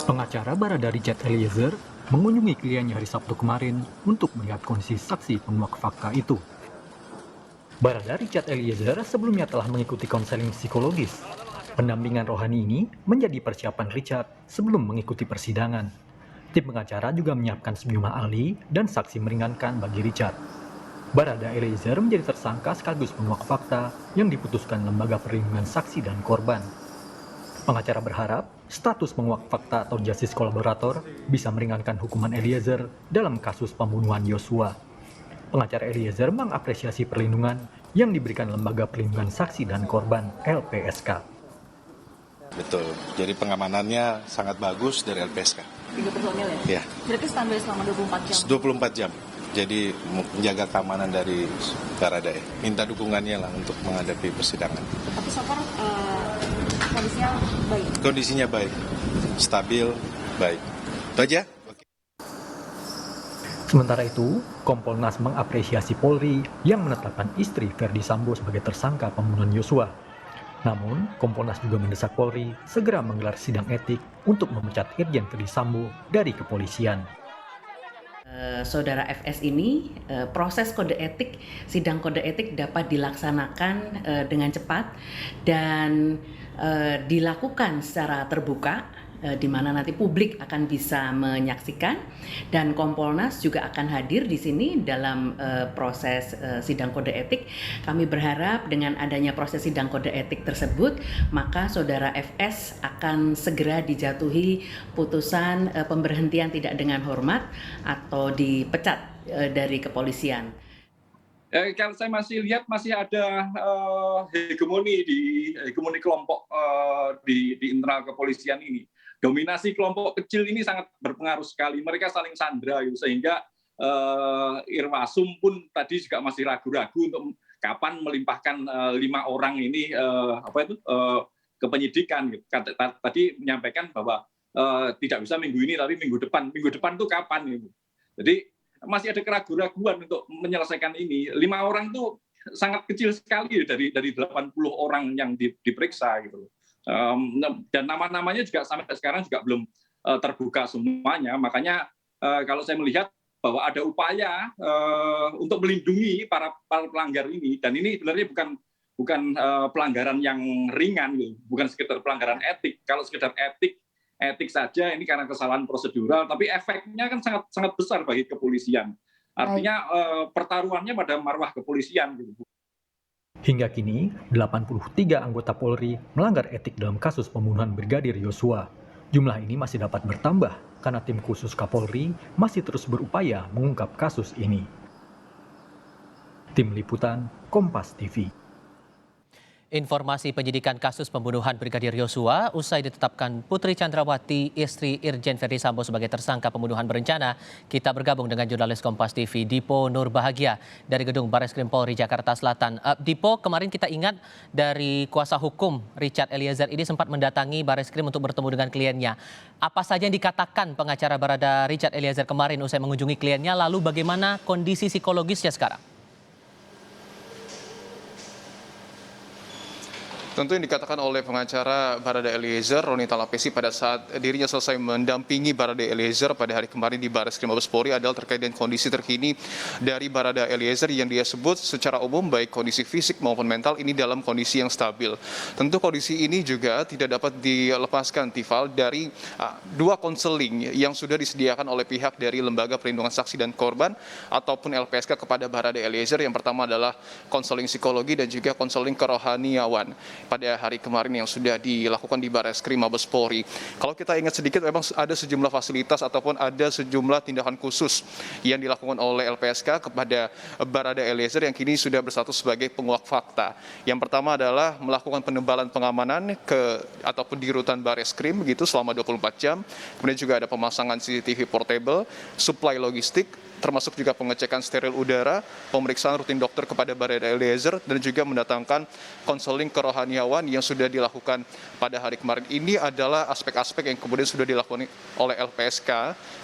Pengacara Barada Richard Eliezer mengunjungi kliennya hari Sabtu kemarin untuk melihat kondisi saksi penguak fakta itu. Barada Richard Eliezer sebelumnya telah mengikuti konseling psikologis. Pendampingan rohani ini menjadi persiapan Richard sebelum mengikuti persidangan. Tim pengacara juga menyiapkan sejumlah ahli dan saksi meringankan bagi Richard. Barada Eliezer menjadi tersangka sekaligus penguak fakta yang diputuskan Lembaga Perlindungan Saksi dan Korban. Pengacara berharap status penguak fakta atau justice kolaborator bisa meringankan hukuman Eliezer dalam kasus pembunuhan Yosua. Pengacara Eliezer mengapresiasi perlindungan yang diberikan Lembaga Perlindungan Saksi dan Korban (LPSK). Betul, jadi pengamanannya sangat bagus dari LPSK. 3 personil ya? Ya. Berarti standby selama 24 jam? 24 jam, jadi menjaga keamanan dari Baradae. Minta dukungannya lah untuk menghadapi persidangan. Tapi so far kondisinya baik? Kondisinya baik, stabil, baik. Itu aja. Sementara itu, Kompolnas mengapresiasi Polri yang menetapkan istri Verdi Sambo sebagai tersangka pembunuhan Yosua. Namun, Kompolnas juga mendesak Polri segera menggelar sidang etik untuk memecat Irjen Verdi Sambo dari kepolisian. Saudara FS ini, proses kode etik, sidang kode etik dapat dilaksanakan dengan cepat dan dilakukan secara terbuka, di mana nanti publik akan bisa menyaksikan, dan Kompolnas juga akan hadir di sini dalam proses sidang kode etik. Kami berharap dengan adanya proses sidang kode etik tersebut, maka saudara FS akan segera dijatuhi putusan pemberhentian tidak dengan hormat atau dipecat dari kepolisian. Kalau saya masih lihat masih ada hegemoni kelompok di internal kepolisian ini. Dominasi kelompok kecil ini sangat berpengaruh sekali. Mereka saling sandra gitu, sehingga Irwasum pun tadi juga masih ragu-ragu untuk kapan melimpahkan 5 orang ini ke penyidikan. Gitu. Tadi menyampaikan bahwa tidak bisa minggu ini tapi minggu depan. Minggu depan itu kapan? Gitu. Jadi masih ada keraguan-raguan untuk menyelesaikan ini. 5 orang itu sangat kecil sekali dari 80 orang yang diperiksa gitu. Dan nama-namanya juga sampai sekarang juga belum terbuka semuanya. Makanya kalau saya melihat bahwa ada upaya untuk melindungi para pelanggar ini, dan ini sebenarnya bukan pelanggaran yang ringan, bukan sekedar pelanggaran etik. Kalau sekedar etik saja ini karena kesalahan prosedural, tapi efeknya kan sangat besar bagi kepolisian. Artinya pertaruhannya pada marwah kepolisian gitu. Hingga kini, 83 anggota Polri melanggar etik dalam kasus pembunuhan Brigadir Yosua. Jumlah ini masih dapat bertambah karena tim khusus Kapolri masih terus berupaya mengungkap kasus ini. Tim Liputan, Kompas TV. Informasi penyidikan kasus pembunuhan Brigadir Yosua usai ditetapkan Putri Chandrawati, istri Irjen Verdi Sambo sebagai tersangka pembunuhan berencana. Kita bergabung dengan jurnalis Kompas TV Dipo Nurbahagia dari Gedung Barreskrim Polri Jakarta Selatan. Dipo, kemarin kita ingat dari kuasa hukum Richard Eliezer ini sempat mendatangi Barreskrim untuk bertemu dengan kliennya. Apa saja yang dikatakan pengacara Barada Richard Eliezer kemarin usai mengunjungi kliennya, lalu bagaimana kondisi psikologisnya sekarang? Tentu yang dikatakan oleh pengacara Barada Eliezer, Roni Talapesi, pada saat dirinya selesai mendampingi Barada Eliezer pada hari kemarin di Barreskrim Mabes Polri adalah terkait dengan kondisi terkini dari Barada Eliezer yang dia sebut secara umum baik kondisi fisik maupun mental ini dalam kondisi yang stabil. Tentu kondisi ini juga tidak dapat dilepaskan, Tifal, dari 2 konseling yang sudah disediakan oleh pihak dari Lembaga Perlindungan Saksi dan Korban ataupun LPSK kepada Barada Eliezer. Yang pertama adalah konseling psikologi dan juga konseling kerohaniawan pada hari kemarin yang sudah dilakukan di Barreskrim Mabes Polri. Kalau kita ingat sedikit, memang ada sejumlah fasilitas ataupun ada sejumlah tindakan khusus yang dilakukan oleh LPSK kepada Barada Eliezer yang kini sudah berstatus sebagai penguak fakta. Yang pertama adalah melakukan penebalan pengamanan ataupun di rutan Barreskrim begitu selama 24 jam. Kemudian juga ada pemasangan CCTV portable, suplai logistik, termasuk juga pengecekan steril udara, pemeriksaan rutin dokter kepada Barada Eliezer, dan juga mendatangkan konseling kerohaniawan yang sudah dilakukan pada hari kemarin. Ini adalah aspek-aspek yang kemudian sudah dilakukan oleh LPSK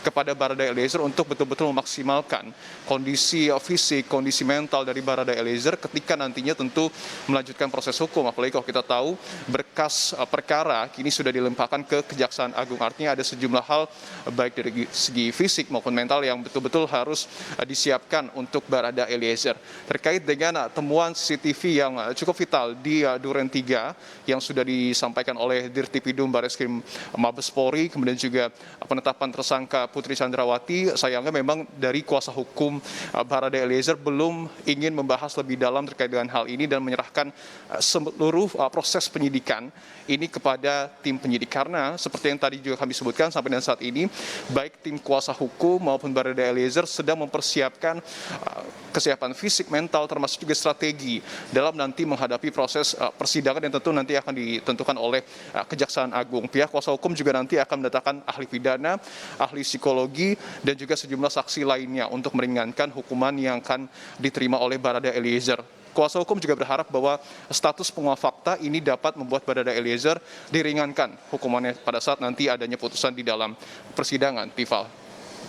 kepada Barada Eliezer untuk betul-betul memaksimalkan kondisi fisik, kondisi mental dari Barada Eliezer ketika nantinya tentu melanjutkan proses hukum. Apalagi kalau kita tahu berkas perkara kini sudah dilimpahkan ke Kejaksaan Agung. Artinya ada sejumlah hal baik dari segi fisik maupun mental yang betul-betul harus disiapkan untuk Barada Eliezer. Terkait dengan temuan CCTV yang cukup vital di Duren 3 yang sudah disampaikan oleh Dirtipidum Bareskrim Mabes Polri, kemudian juga penetapan tersangka Putri Chandrawati, sayangnya memang dari kuasa hukum Barada Eliezer belum ingin membahas lebih dalam terkait dengan hal ini dan menyerahkan seluruh proses penyidikan ini kepada tim penyidik, karena seperti yang tadi juga kami sebutkan sampai dengan saat ini baik tim kuasa hukum maupun Barada Eliezer sedang mempersiapkan kesiapan fisik, mental, termasuk juga strategi dalam nanti menghadapi proses persidangan yang tentu nanti akan ditentukan oleh Kejaksaan Agung. Pihak kuasa hukum juga nanti akan mendatangkan ahli pidana, ahli psikologi, dan juga sejumlah saksi lainnya untuk meringankan hukuman yang akan diterima oleh Barada Eliezer. Kuasa hukum juga berharap bahwa status penguap fakta ini dapat membuat Barada Eliezer diringankan hukumannya pada saat nanti adanya putusan di dalam persidangan. Tifal.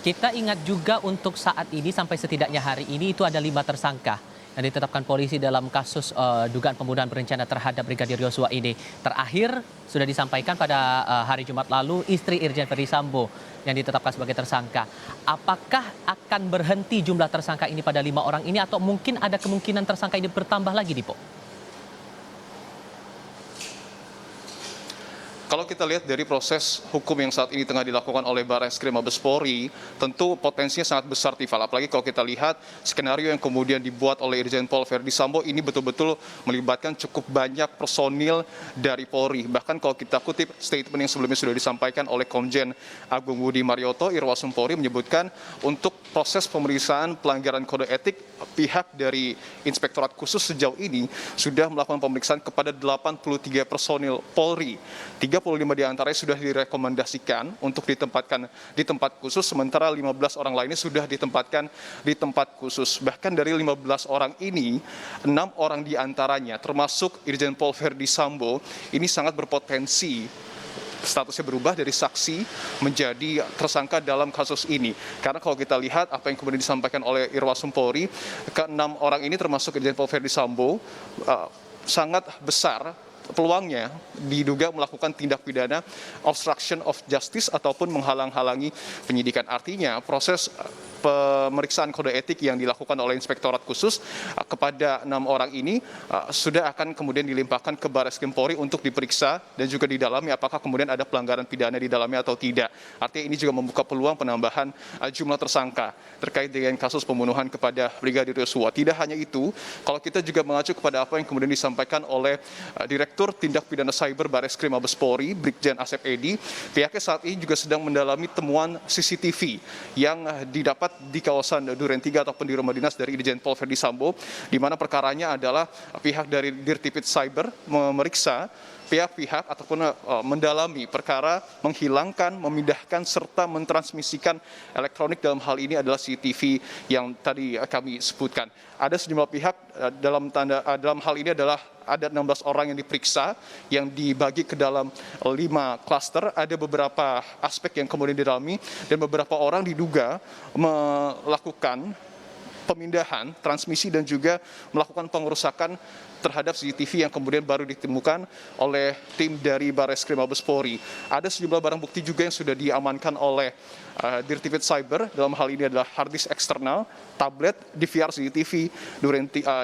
Kita ingat juga untuk saat ini sampai setidaknya hari ini itu ada 5 tersangka yang ditetapkan polisi dalam kasus dugaan pembunuhan berencana terhadap Brigadir Yosua ini. Terakhir sudah disampaikan pada hari Jumat lalu istri Irjen Ferdisambo yang ditetapkan sebagai tersangka. Apakah akan berhenti jumlah tersangka ini pada 5 orang ini atau mungkin ada kemungkinan tersangka ini bertambah lagi, Dipo? Kalau kita lihat dari proses hukum yang saat ini tengah dilakukan oleh Bareskrim Mabes Polri, tentu potensinya sangat besar, Tifal. Apalagi kalau kita lihat skenario yang kemudian dibuat oleh Irjen Pol Ferdisambo ini betul-betul melibatkan cukup banyak personil dari Polri. Bahkan kalau kita kutip statement yang sebelumnya sudah disampaikan oleh Komjen Agung Budi Marioto, Irwasum Polri menyebutkan untuk proses pemeriksaan pelanggaran kode etik, pihak dari Inspektorat Khusus sejauh ini sudah melakukan pemeriksaan kepada 83 personil Polri. 35 diantaranya sudah direkomendasikan untuk ditempatkan di tempat khusus, sementara 15 orang lainnya sudah ditempatkan di tempat khusus. Bahkan dari 15 orang ini, 6 orang diantaranya termasuk Irjen Pol Ferdisambo ini sangat berpotensi statusnya berubah dari saksi menjadi tersangka dalam kasus ini. Karena kalau kita lihat apa yang kemudian disampaikan oleh Irwasum Polri, ke-6 orang ini termasuk Irjen Pol Ferdisambo sangat besar peluangnya diduga melakukan tindak pidana obstruction of justice ataupun menghalang-halangi penyidikan. Artinya proses pemeriksaan kode etik yang dilakukan oleh Inspektorat Khusus kepada 6 orang ini sudah akan kemudian dilimpahkan ke Bareskrim Polri untuk diperiksa dan juga didalami apakah kemudian ada pelanggaran pidana di dalamnya atau tidak. Artinya ini juga membuka peluang penambahan jumlah tersangka terkait dengan kasus pembunuhan kepada Brigadir Yosua. Tidak hanya itu, kalau kita juga mengacu kepada apa yang kemudian disampaikan oleh Direktur Tindak Pidana Cyber Bareskrim Mabes Polri, Brigjen Asep Edi, pihaknya saat ini juga sedang mendalami temuan CCTV yang didapat di kawasan Duren 3 ataupun di rumah dinas dari Irjen Pol Ferdisambo, di mana perkaranya adalah pihak dari Dirtipid Cyber memeriksa pihak-pihak ataupun mendalami perkara menghilangkan, memindahkan serta mentransmisikan elektronik, dalam hal ini adalah CCTV yang tadi kami sebutkan. Ada sejumlah pihak dalam hal ini adalah ada 16 orang yang diperiksa yang dibagi ke dalam 5 klaster. Ada beberapa aspek yang kemudian didalami dan beberapa orang diduga melakukan pemindahan, transmisi dan juga melakukan pengerusakan terhadap CCTV yang kemudian baru ditemukan oleh tim dari Bareskrim Mabes Polri. Ada sejumlah barang bukti juga yang sudah diamankan oleh Dirtipid Cyber, dalam hal ini adalah hard disk eksternal, tablet, DVR CCTV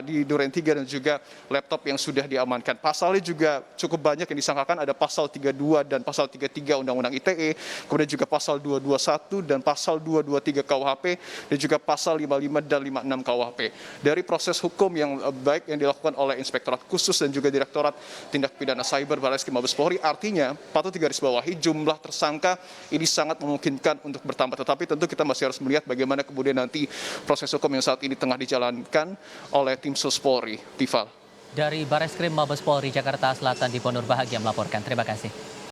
di Duren 3 dan juga laptop yang sudah diamankan. Pasalnya juga cukup banyak yang disangkakan, ada pasal 32 dan pasal 33 Undang-Undang ITE, kemudian juga pasal 221 dan pasal 223 KUHP dan juga pasal 55 dan 56 KUHP. Dari proses hukum yang baik yang dilakukan oleh Inspektorat Khusus dan juga Direktorat Tindak Pidana Cyber Bareskrim Mabes Polri, artinya patut digarisbawahi jumlah tersangka ini sangat memungkinkan untuk bertambah. Tetapi tentu kita masih harus melihat bagaimana kemudian nanti proses hukum yang saat ini tengah dijalankan oleh tim Sus Polri. Tifal. Dari Bareskrim Mabes Polri Jakarta Selatan, Dipo Nurbahagia melaporkan. Terima kasih.